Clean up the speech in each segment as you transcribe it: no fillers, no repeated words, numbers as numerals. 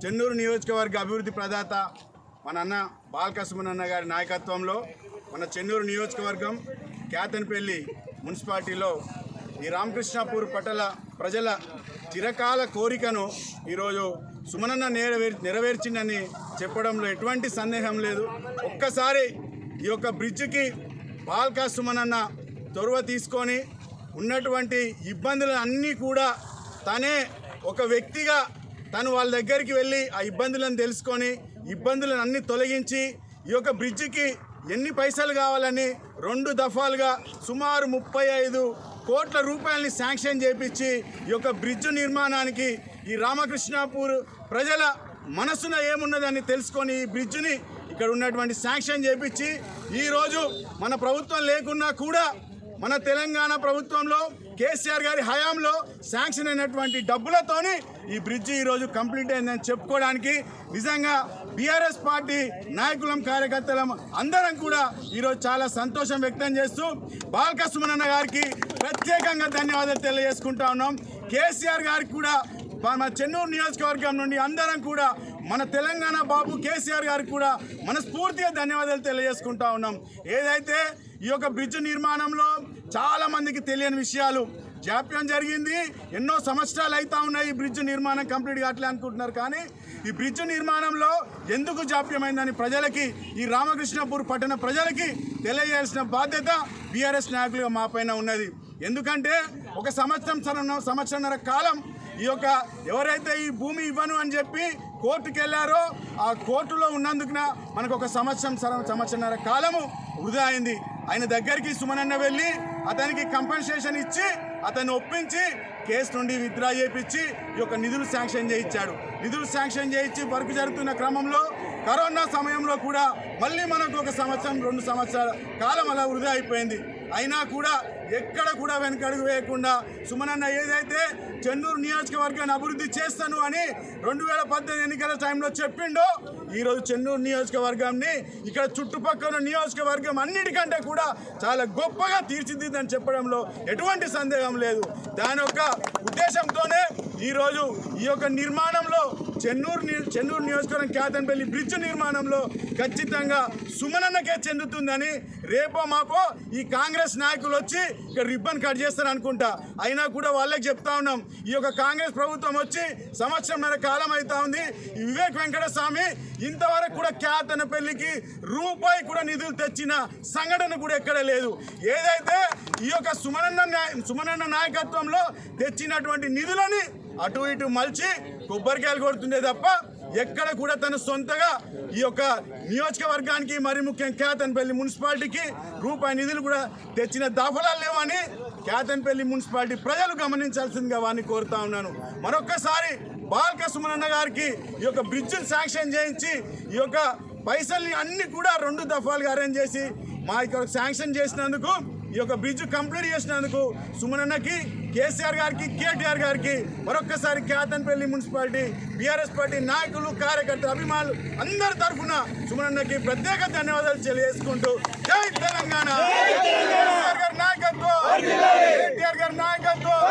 చెన్నూరు నియోజకవర్గ అభివృద్ధి ప్రదాత మన అన్న బాల్క సుమనన్న గారి నాయకత్వంలో మన చెన్నూరు నియోజకవర్గం కేతన్పల్లి మున్సిపాలిటీలో ఈ రామకృష్ణాపూర్ పట్టణ ప్రజల చిరకాల కోరికను ఈరోజు సుమనన్న నెరవేర్చిందని చెప్పడంలో ఎటువంటి సందేహం లేదు. ఒక్కసారి ఈ యొక్క బ్రిడ్జికి బాల్క సుమనన్న చొరవ తీసుకొని ఉన్నటువంటి ఇబ్బందులు అన్నీ కూడా తనే ఒక వ్యక్తిగా తను వాళ్ళ దగ్గరికి వెళ్ళి ఆ ఇబ్బందులను తెలుసుకొని ఇబ్బందులను అన్నీ తొలగించి ఈ యొక్క బ్రిడ్జికి ఎన్ని పైసలు కావాలని 2 దఫాలుగా సుమారు 35 కోట్ల రూపాయలని శాంక్షన్ చేపించి ఈ యొక్క బ్రిడ్జ్ నిర్మాణానికి ఈ రామకృష్ణాపూర్ ప్రజల మనసున ఏమున్నదని తెలుసుకొని ఈ బ్రిడ్జిని ఇక్కడ ఉన్నటువంటి శాంక్షన్ చేపించి ఈరోజు మన ప్రభుత్వం లేకున్నా కూడా మన తెలంగాణ ప్రభుత్వంలో కేసీఆర్ గారి హయాంలో శాంక్షన్ అయినటువంటి డబ్బులతోని ఈ బ్రిడ్జి ఈరోజు కంప్లీట్ అయిందని చెప్పుకోవడానికి నిజంగా బీఆర్ఎస్ పార్టీ నాయకులం కార్యకర్తలం అందరం కూడా ఈరోజు చాలా సంతోషం వ్యక్తం చేస్తూ బాల్క సుమనన్న గారికి ప్రత్యేకంగా ధన్యవాదాలు తెలియజేసుకుంటా ఉన్నాం. కేసీఆర్ గారికి కూడా మన చెన్నూరు నియోజకవర్గం నుండి అందరం కూడా మన తెలంగాణ బాబు కేసీఆర్ గారికి కూడా మనస్ఫూర్తిగా ధన్యవాదాలు తెలియజేసుకుంటా ఉన్నాం. ఏదైతే ఈ యొక్క బ్రిడ్జ్ నిర్మాణంలో చాలామందికి తెలియని విషయాలు జాప్యం జరిగింది. ఎన్నో సంవత్సరాలు అవుతా ఉన్నాయి ఈ బ్రిడ్జ్ నిర్మాణం కంప్లీట్ కావట్లే అనుకుంటున్నారు. కానీ ఈ బ్రిడ్జ్ నిర్మాణంలో ఎందుకు జాప్యమైందని ప్రజలకి ఈ రామకృష్ణాపూర్ పట్టణ ప్రజలకి తెలియజేయాల్సిన బాధ్యత బీఆర్ఎస్ నాయకులుగా మా పైన ఉన్నది. ఎందుకంటే ఒక సంవత్సరంన్నర కాలం ఈ యొక్క ఎవరైతే ఈ భూమి ఇవ్వను అని చెప్పి కోర్టుకు వెళ్ళారో ఆ కోర్టులో ఉన్నందుకున మనకు ఒక సంవత్సరంన్నర కాలము వృధా అయింది. ఆయన దగ్గరికి సుమనన్న వెళ్ళి అతనికి కంపెన్సేషన్ ఇచ్చి అతన్ని ఒప్పించి కేసు నుండి విత్డ్రా చేయించి ఈ యొక్క నిధులు శాంక్షన్ చేయించాడు. నిధులు శాంక్షన్ చేయించి వర్క్ జరుగుతున్న క్రమంలో కరోనా సమయంలో కూడా మళ్ళీ మనకు ఒక 2 సంవత్సరాల కాలం అలా వృధా అయిపోయింది. అయినా కూడా ఎక్కడ కూడా వెనకడుగు వేయకుండా సుమనన్న ఏదైతే చెన్నూరు నియోజకవర్గాన్ని అభివృద్ధి చేస్తాను అని 2018 ఎన్నికల టైంలో చెప్పిండో ఈరోజు చెన్నూరు నియోజకవర్గాన్ని ఇక్కడ చుట్టుపక్కల నియోజకవర్గం అన్నిటికంటే కూడా చాలా గొప్పగా తీర్చిదిద్దని చెప్పడంలో ఎటువంటి సందేహం లేదు. దాని యొక్క ఉద్దేశంతోనే ఈరోజు ఈ యొక్క నిర్మాణంలో చెన్నూరు నియోజకవర్గం కేతన్పల్లి బ్రిడ్జ్ నిర్మాణంలో ఖచ్చితంగా సుమనన్నకే చెందుతుందని రేపో మాపో ఈ కాంగ్రెస్ నాయకులు వచ్చి ఇక్కడ రిబ్బన్ కట్ చేస్తారు అనుకుంటా. అయినా కూడా వాళ్ళకి చెప్తా ఉన్నాం, ఈ యొక్క కాంగ్రెస్ ప్రభుత్వం వచ్చి సంవత్సరంన్నర కాలం అవుతా ఉంది. ఈ వివేక్ వెంకటస్వామి ఇంతవరకు కూడా కేతన్పల్లికి రూపాయి కూడా నిధులు తెచ్చిన సంఘటన కూడా ఎక్కడ లేదు. ఏదైతే ఈ యొక్క సుమనన్న నాయకత్వంలో తెచ్చినటువంటి నిధులని అటు ఇటు మలిచి కొబ్బరికాయలు కొడుతుండే తప్ప ఎక్కడ కూడా తను సొంతగా ఈ యొక్క నియోజకవర్గానికి మరి ముఖ్యం కేతన్పల్లి మున్సిపాలిటీకి రూపాయి నిధులు కూడా తెచ్చిన దాఖలాలు లేవని కేతన్పల్లి మున్సిపాలిటీ ప్రజలు గమనించాల్సిందిగా వారిని కోరుతా ఉన్నాను. మరొక్కసారి బాల్క సుమనన్న గారికి ఈ యొక్క బ్రిడ్జిని శాంక్షన్ చేయించి ఈ యొక్క పైసల్ని అన్ని కూడా 2 దఫాలుగా అరేంజ్ చేసి మా ఇక్కడ శాంక్షన్ చేసినందుకు ఈ యొక్క బ్రిడ్జ్ కంప్లీట్ చేసినందుకు సుమనన్నకి కేసీఆర్ గారికి కేటీఆర్ గారికి మరొక్కసారి కేతన్పల్లి మున్సిపాలిటీ బీఆర్ఎస్ పార్టీ నాయకులు కార్యకర్తలు అభిమానులు అందరి తరఫున సుమనన్నకి ప్రత్యేక ధన్యవాదాలు తెలియజేసుకుంటూ జై తెలంగాణ, కేసీఆర్ గారి నాయకత్వం, కేటీఆర్ గారి నాయకత్వం,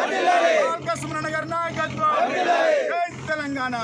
బాల్క సుమనన్న గారి నాయకత్వం, జై తెలంగాణ.